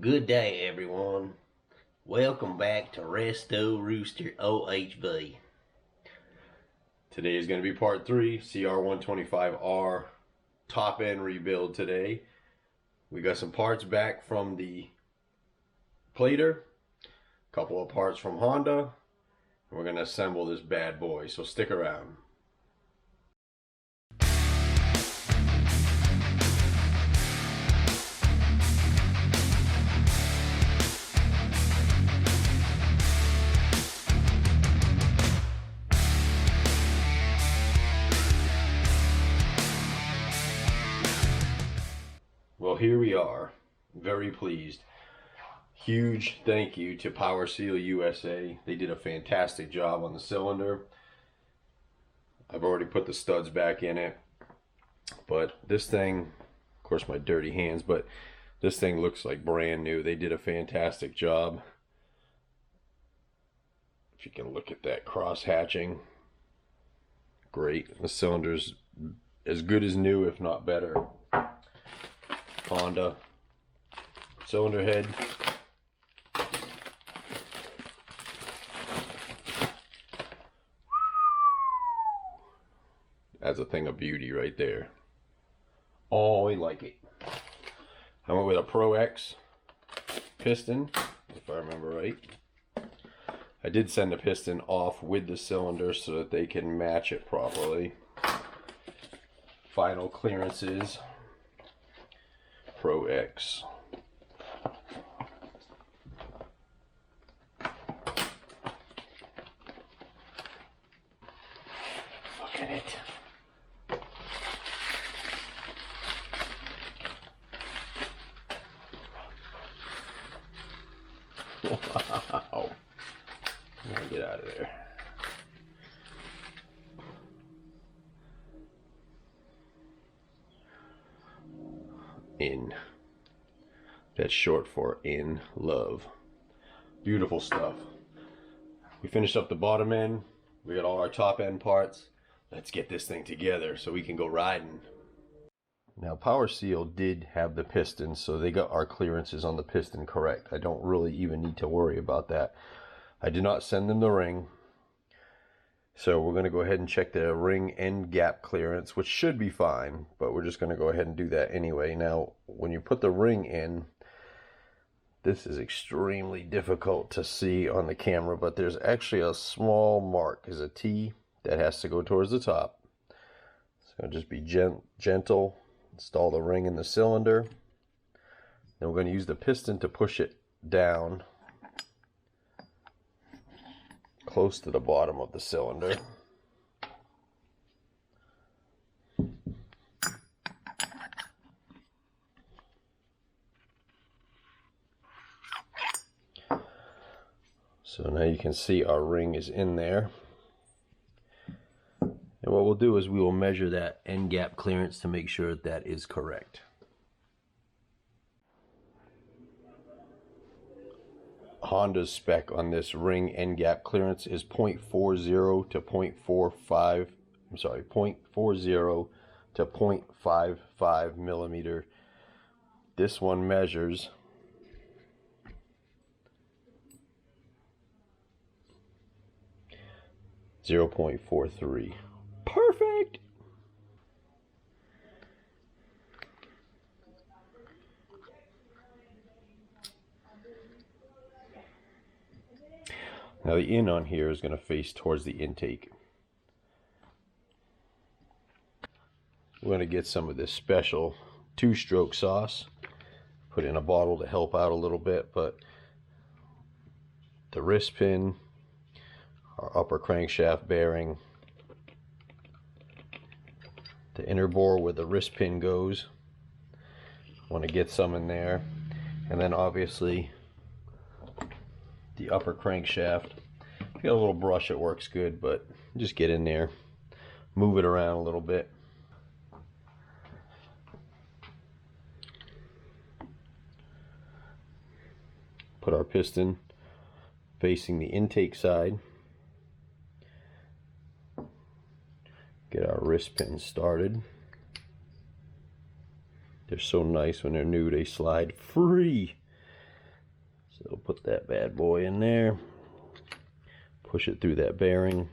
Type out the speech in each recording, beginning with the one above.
Good day, everyone. Welcome back to Restorooster OHV. Today is going to be part 3, CR125R top end rebuild today. We got some parts back from the plater, a couple of parts from Honda, and we're going to assemble this bad boy, so stick around. Well, here we are, very pleased. Huge thank you to Power Seal USA. They did a fantastic job on the cylinder. I've already put the studs back in it, but this thing, of course my dirty hands, but this thing looks like brand new. They did a fantastic job. If you can look at that cross hatching, great. The cylinder's as good as new, if not better. Honda cylinder head. That's a thing of beauty right there. Oh, I like it. I went with a Pro X piston, if I remember right. I did send the piston off with the cylinder so that they can match it properly. Final clearances, Pro X. Look at it. Wow. Get out of there. In. That's short for in love. Beautiful stuff. We finished up the bottom end. We got all our top end parts. Let's get this thing together so we can go riding. Now Power Seal did have the piston, so they got our clearances on the piston correct. I don't really even need to worry about that. I did not send them the ring. So we're going to go ahead and check the ring end gap clearance, which should be fine, but we're just going to go ahead and do that anyway. Now, when you put the ring in, this is extremely difficult to see on the camera, but there's actually a small mark, is a T that has to go towards the top. So just be gentle, install the ring in the cylinder. Then we're going to use the piston to push it down close to the bottom of the cylinder. So now you can see our ring is in there. And what we'll do is we will measure that end gap clearance to make sure that is correct. Honda's spec on this ring end gap clearance is 0.40 to 0.45, I'm sorry, 0.40 to 0.55 millimeter. This one measures 0.43. Perfect! Now the in on here is going to face towards the intake. We're going to get some of this special 2-stroke sauce, put it in a bottle to help out a little bit, but the wrist pin, our upper crankshaft bearing, the inner bore where the wrist pin goes, want to get some in there, and then obviously the upper crankshaft. If you got a little brush, it works good, but just get in there, move it around a little bit. Put our piston facing the intake side. Get our wrist pins started. They're so nice when they're new, they slide free. So put that bad boy in there, push it through that bearing.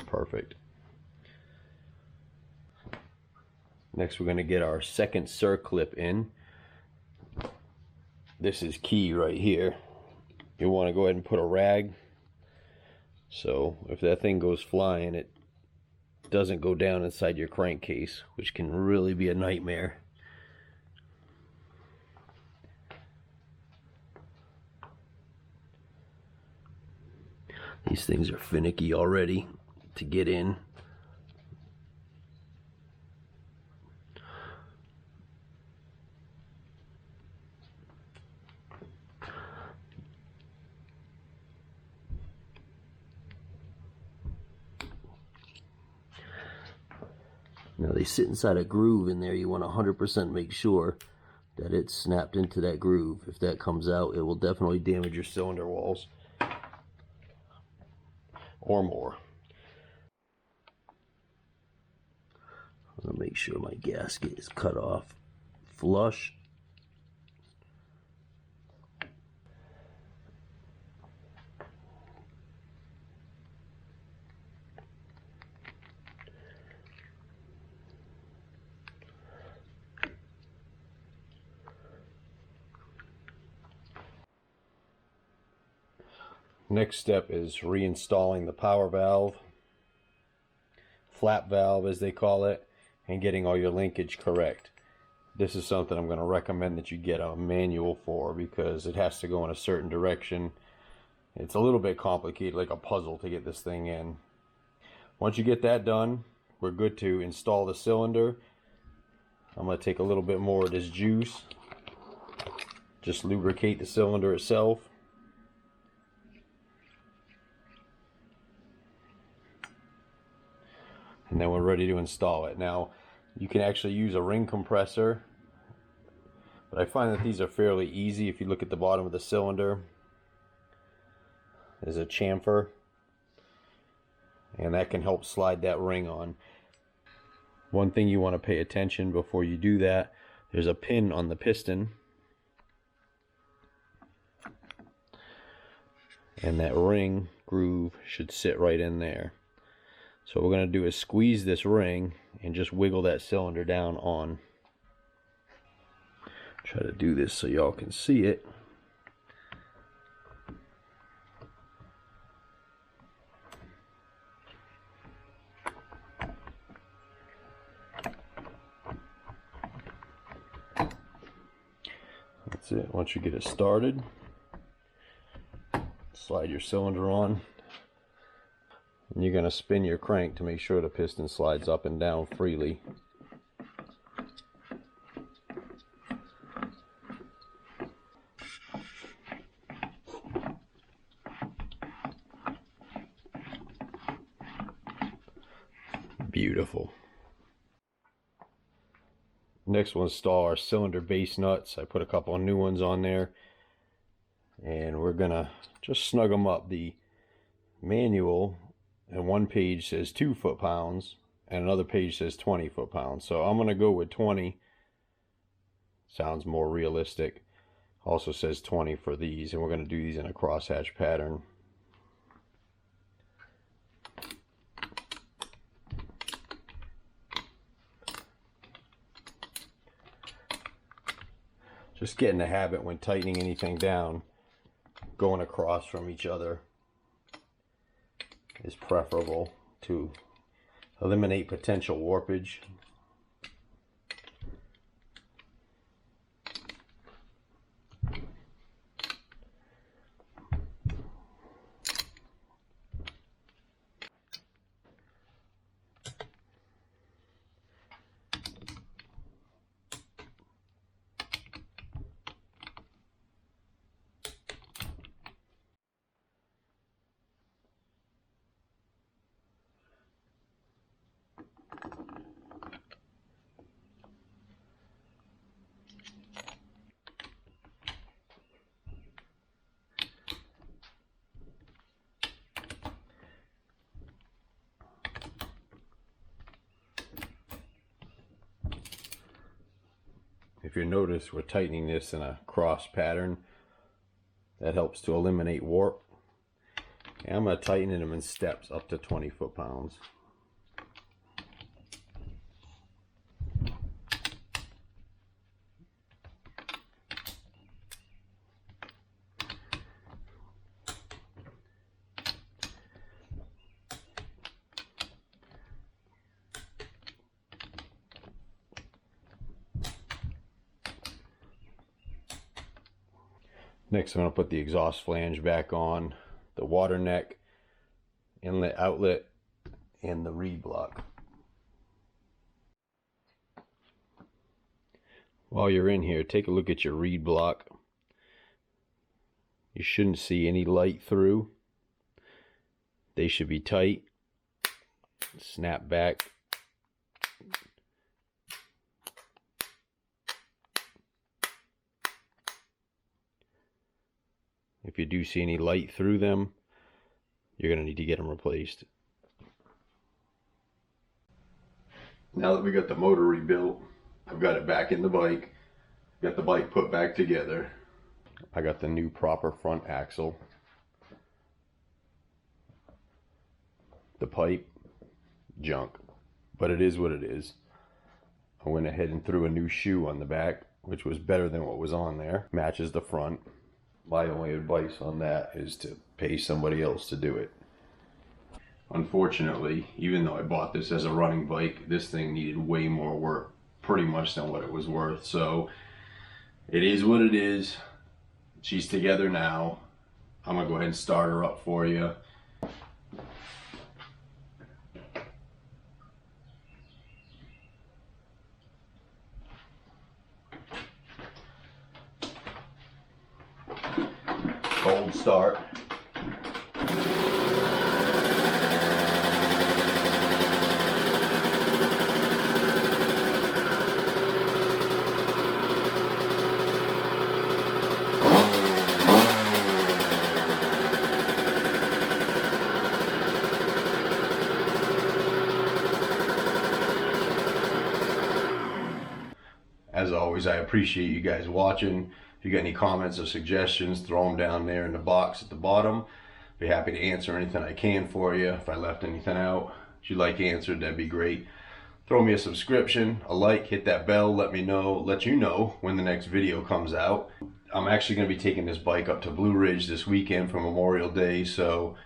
Perfect. Next we're going to get our second circlip in. This is key right here. You want to go ahead and put a rag, so if that thing goes flying, it doesn't go down inside your crankcase, which can really be a nightmare. These things are finicky already to get in. Now they sit inside a groove in there. You want to 100% make sure that it's snapped into that groove. If that comes out, it will definitely damage your cylinder walls or more. I'm going to make sure my gasket is cut off flush. Next step is reinstalling the power valve, flap valve as they call it, and getting all your linkage correct. This is something I'm going to recommend that you get a manual for, because it has to go in a certain direction. It's a little bit complicated, like a puzzle, to get this thing in. Once you get that done, we're good to install the cylinder. I'm going to take a little bit more of this juice, just lubricate the cylinder itself. And then we're ready to install it. Now, you can actually use a ring compressor, but I find that these are fairly easy. If you look at the bottom of the cylinder, there's a chamfer, and that can help slide that ring on. One thing you want to pay attention before you do that, there's a pin on the piston, and that ring groove should sit right in there. So what we're going to do is squeeze this ring and just wiggle that cylinder down on. Try to do this so y'all can see it. That's it. Once you get it started, slide your cylinder on. And you're going to spin your crank to make sure the piston slides up and down freely. Beautiful. Next we'll install our cylinder base nuts. I put a couple of new ones on there, and we're going to just snug them up. The manual and one page says 2 foot-pounds and another page says 20 foot-pounds, so I'm going to go with 20. Sounds more realistic. Also says 20 for these, and we're going to do these in a crosshatch pattern. Just get in the habit when tightening anything down, going across from each other is preferable to eliminate potential warpage. if you notice, we're tightening this in a cross pattern. That helps to eliminate warp. And I'm going to tighten them in steps up to 20 foot-pounds. Next, I'm going to put the exhaust flange back on, the water neck, inlet, outlet, and the reed block. While you're in here, take a look at your reed block. You shouldn't see any light through. They should be tight. Snap back. If you do see any light through them, you're going to need to get them replaced. Now that we got the motor rebuilt, I've got it back in the bike. Got the bike put back together. I got the new proper front axle. The pipe, junk. But it is what it is. I went ahead and threw a new shoe on the back, which was better than what was on there. Matches the front. My only advice on that is to pay somebody else to do it. Unfortunately, even though I bought this as a running bike, this thing needed way more work, pretty much than what it was worth. So it is what it is. She's together now. I'm gonna go ahead and start her up for you. Cold start. As always, I appreciate you guys watching. If you got any comments or suggestions, throw them down there in the box at the bottom. Be happy to answer anything I can for you. If I left anything out that you'd like answered, that'd be great. Throw me a subscription, a like, hit that bell, let you know when the next video comes out. I'm actually going to be taking this bike up to Blue Ridge this weekend for Memorial Day, so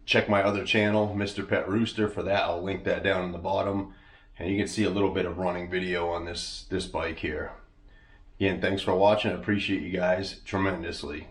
check my other channel, Mr. Pet Rooster, for that. I'll link that down in the bottom. And you can see a little bit of running video on this bike here. Again, thanks for watching. I appreciate you guys tremendously.